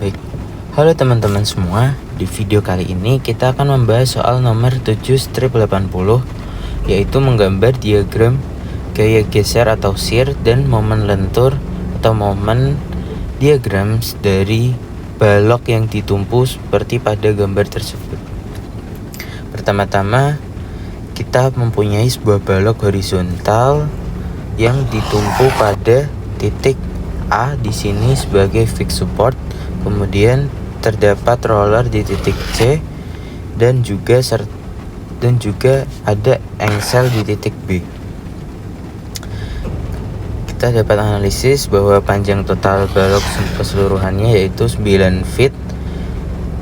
Baik, halo teman-teman semua. Di video kali ini kita akan membahas soal nomor 7/80, yaitu menggambar diagram gaya geser atau shear dan momen lentur atau momen diagram dari balok yang ditumpu seperti pada gambar tersebut. Pertama-tama kita mempunyai sebuah balok horizontal yang ditumpu pada titik A di sini sebagai fixed support. Kemudian terdapat roller di titik C dan juga ada engsel di titik B. Kita dapat analisis bahwa panjang total balok keseluruhannya yaitu 9 feet,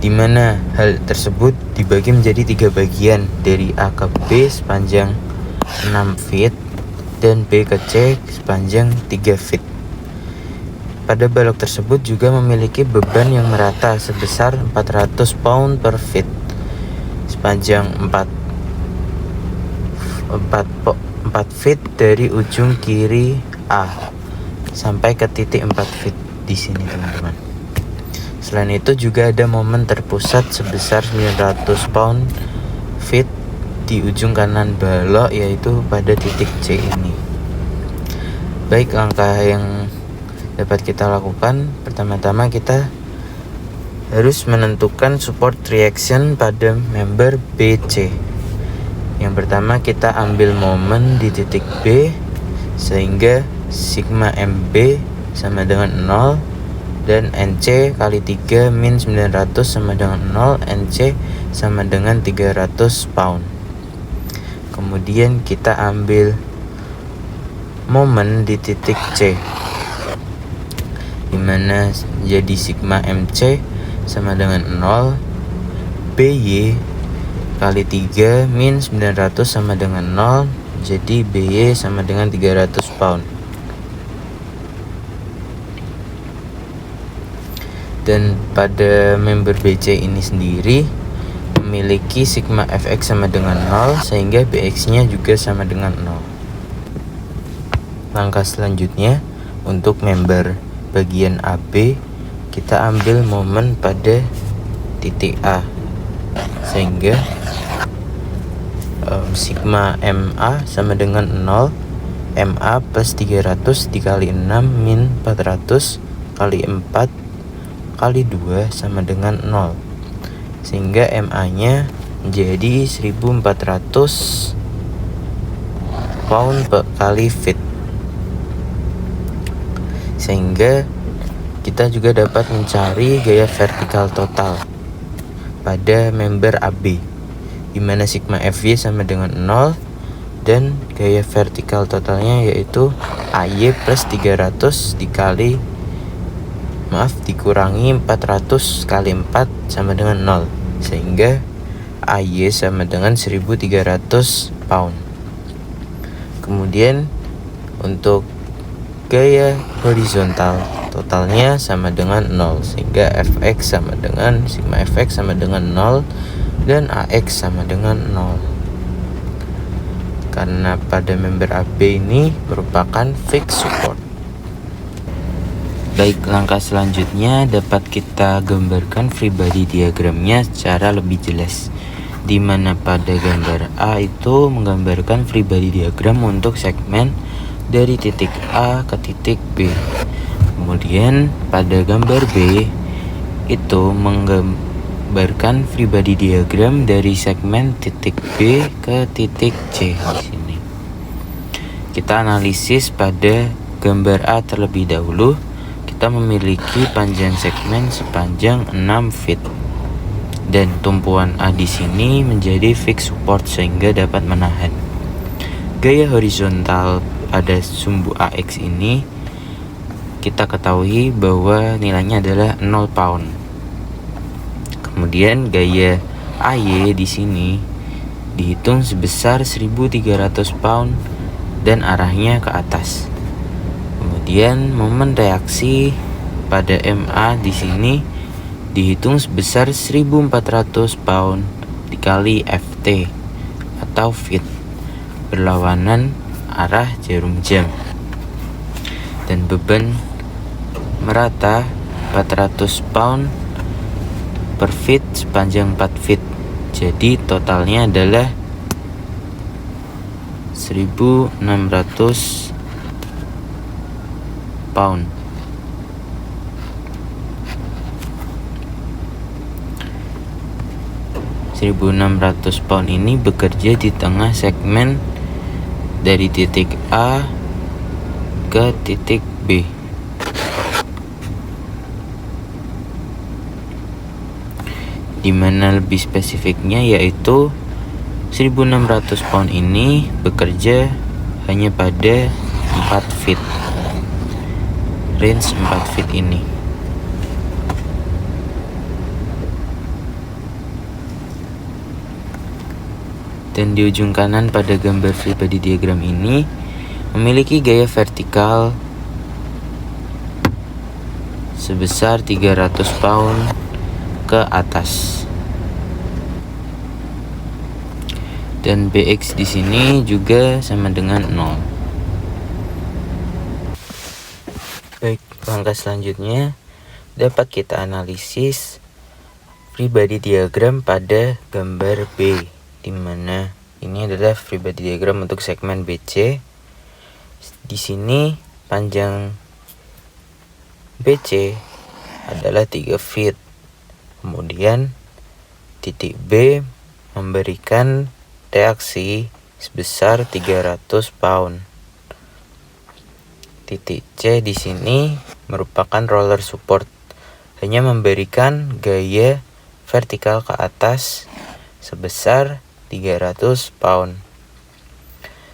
di mana hal tersebut dibagi menjadi 3 bagian, dari A ke B sepanjang 6 feet dan B ke C sepanjang 3 feet. Pada balok tersebut juga memiliki beban yang merata sebesar 400 pound per feet sepanjang 4 feet dari ujung kiri A sampai ke titik 4 feet di sini, teman-teman. Selain itu juga ada momen terpusat sebesar 900 pound feet di ujung kanan balok, yaitu pada titik C ini. Baik, langkah yang dapat kita lakukan, pertama-tama kita harus menentukan support reaction pada member BC. Yang pertama kita ambil momen di titik B, sehingga sigma MB sama dengan 0 dan NC kali 3 min 900 sama dengan 0, NC sama dengan 300 pound. Kemudian kita ambil momen di titik C, dimana jadi sigma MC sama dengan 0, BY kali 3 min 900 sama dengan 0, jadi BY sama dengan 300 pound. Dan pada member BC ini sendiri memiliki sigma FX sama dengan 0, sehingga BX nya juga sama dengan 0. Langkah selanjutnya, untuk member bagian AB kita ambil momen pada titik A, sehingga sigma MA sama dengan 0, MA plus 300 dikali 6 min 400 kali 4 kali 2 sama dengan 0, sehingga MA nya menjadi 1400 pound per kali feet. Sehingga kita juga dapat mencari gaya vertikal total pada member AB, di mana sigma FY sama dengan 0 dan gaya vertikal totalnya yaitu AY plus 300 dikurangi 400 kali 4 sama dengan 0, sehingga AY sama dengan 1300 pound. Kemudian untuk gaya horizontal totalnya sama dengan 0, sehingga Fx sama dengan sigma Fx sama dengan 0 dan Ax sama dengan 0, karena pada member AB ini merupakan fixed support. Baik, langkah selanjutnya dapat kita gambarkan free body diagramnya secara lebih jelas, di mana pada gambar A itu menggambarkan free body diagram untuk segmen dari titik A ke titik B. Kemudian pada gambar B itu menggambarkan free body diagram dari segmen titik B ke titik C di sini. Kita analisis pada gambar A terlebih dahulu. Kita memiliki panjang segmen sepanjang 6 feet dan tumpuan A di sini menjadi fixed support sehingga dapat menahan. Gaya horizontal pada sumbu AX ini kita ketahui bahwa nilainya adalah 0 pound. Kemudian gaya AY di sini dihitung sebesar 1300 pound dan arahnya ke atas. Kemudian momen reaksi pada MA di sini dihitung sebesar 1400 pound dikali FT atau feet, berlawanan arah jarum jam, dan beban merata 400 pound per feet sepanjang 4 feet. Jadi totalnya adalah 1600 pound. Pound ini bekerja di tengah segmen dari titik A ke titik B. Dimana lebih spesifiknya yaitu 1600 pound ini bekerja hanya pada 4 feet, range 4 feet ini. Dan di ujung kanan pada gambar free body diagram ini memiliki gaya vertikal sebesar 300 pound ke atas. Dan BX di sini juga sama dengan 0. Baik, langkah selanjutnya dapat kita analisis free body diagram pada gambar B, di mana ini adalah free body diagram untuk segmen BC. Di sini panjang BC adalah 3 feet. Kemudian titik B memberikan reaksi sebesar 300 pound. Titik C di sini merupakan roller support, hanya memberikan gaya vertikal ke atas sebesar 300 pound.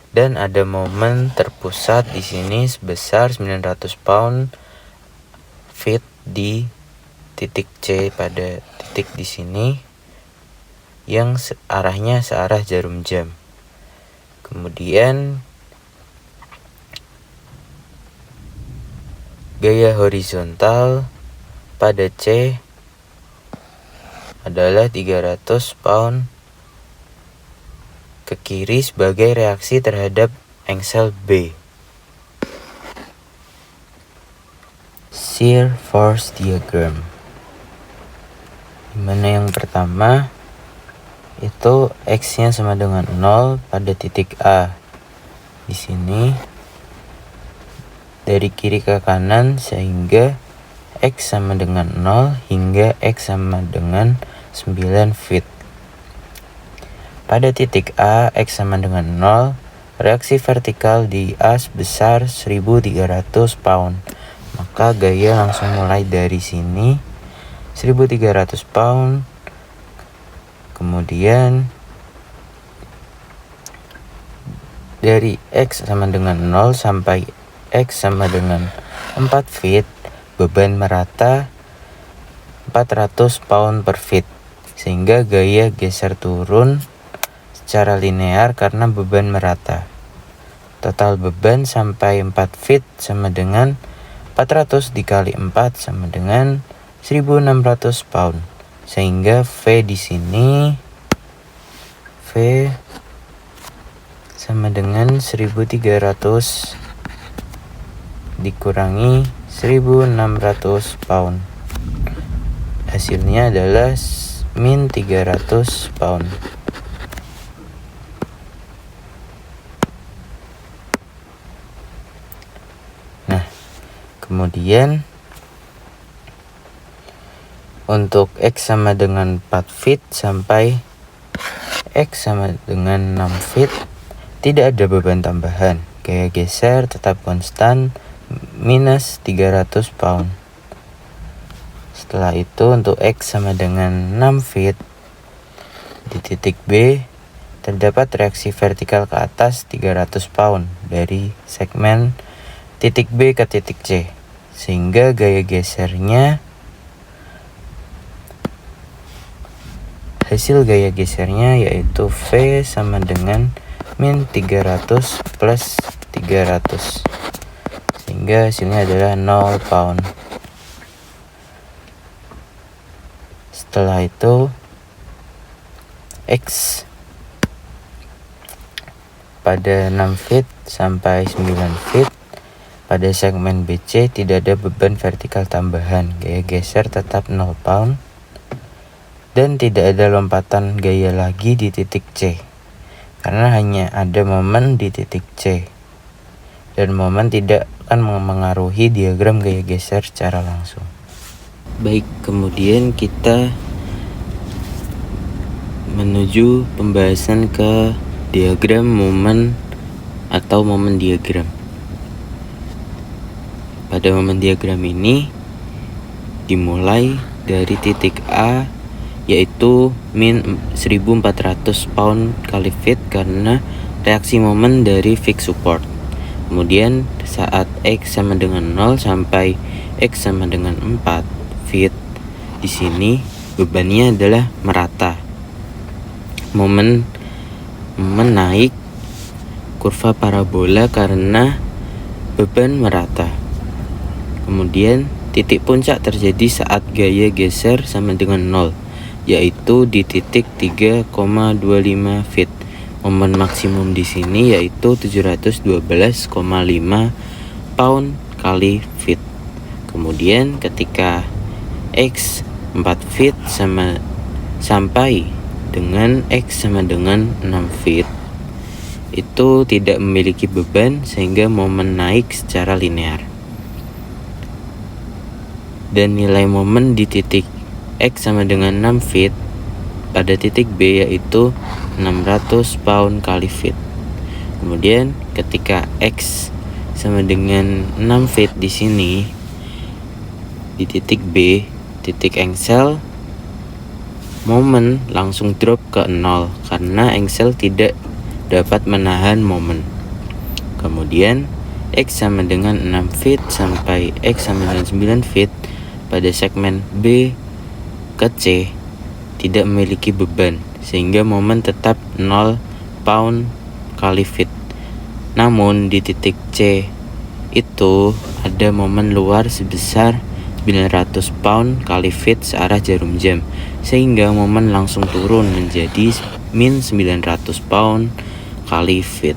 Dan ada momen terpusat di sini sebesar 900 pound feet di titik C pada titik di sini yang arahnya searah jarum jam. Kemudian gaya horizontal pada C adalah 300 pound ke kiri sebagai reaksi terhadap engsel B. Shear force diagram, dimana yang pertama itu X-nya sama dengan 0 pada titik A. Di sini dari kiri ke kanan sehingga X sama dengan 0 hingga X sama dengan 9 feet. Pada titik A, X sama dengan 0, reaksi vertikal di A sebesar 1300 pound. Maka gaya langsung mulai dari sini, 1300 pound. Kemudian dari X sama dengan 0 sampai X sama dengan 4 feet, beban merata 400 pound per feet. Sehingga gaya geser turun secara linear karena beban merata. Total beban sampai 4 feet sama dengan 400 dikali 4 sama dengan 1600 pound. Sehingga V di sini V sama dengan 1300 dikurangi 1600 pound. Hasilnya adalah min 300 pound. Kemudian untuk X sama dengan 4 feet sampai X sama dengan 6 feet tidak ada beban tambahan. Gaya geser tetap konstan minus 300 pound. Setelah itu untuk X sama dengan 6 feet di titik B terdapat reaksi vertikal ke atas 300 pound dari segmen titik B ke titik C. Sehingga gaya gesernya, hasil gaya gesernya yaitu V sama dengan min 300 plus 300. Sehingga hasilnya adalah 0 pound. Setelah itu X pada 6 feet sampai 9 feet Pada segmen BC tidak ada beban vertikal tambahan, gaya geser tetap 0 pound, dan tidak ada lompatan gaya lagi di titik C, karena hanya ada momen di titik C, dan momen tidak akan memengaruhi diagram gaya geser secara langsung. Baik, kemudian kita menuju pembahasan ke diagram momen atau momen diagram. Pada momen diagram ini dimulai dari titik A, yaitu min 1400 pound kali feet karena reaksi momen dari fixed support. Kemudian saat X sama dengan 0 sampai X sama dengan 4 feet, di sini bebannya adalah merata. Momen naik kurva parabola karena beban merata. Kemudian titik puncak terjadi saat gaya geser sama dengan 0, yaitu di titik 3,25 feet. Momen maksimum di sini yaitu 712,5 pound kali feet. Kemudian ketika X 4 feet sampai dengan X sama dengan 6 feet, itu tidak memiliki beban sehingga momen naik secara linear. Dan nilai momen di titik X sama dengan 6 feet pada titik B yaitu 600 pound kali feet. Kemudian ketika X sama dengan 6 feet di sini, di titik B, titik engsel, momen langsung drop ke 0 karena engsel tidak dapat menahan momen. Kemudian X sama dengan 6 feet sampai X sama dengan 9 feet pada segmen B ke C tidak memiliki beban sehingga momen tetap 0 pound kali feet. Namun di titik C itu ada momen luar sebesar 900 pound kali feet searah jarum jam, sehingga momen langsung turun menjadi min 900 pound kali feet.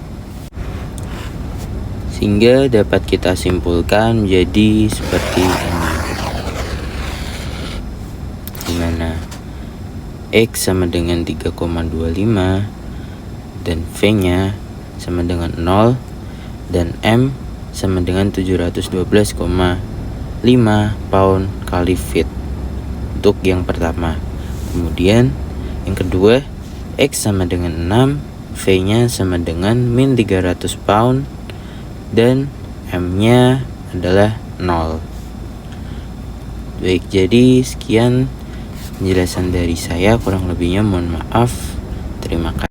Sehingga dapat kita simpulkan menjadi seperti ini, dimana X sama dengan 3,25 dan V-nya sama dengan 0 dan M sama dengan 712,5 pound kali feet untuk yang pertama. Kemudian yang kedua, X sama dengan 6, V-nya sama dengan min 300 pound dan M-nya adalah 0. Baik, jadi sekian penjelasan dari saya, kurang lebihnya mohon maaf. Terima kasih.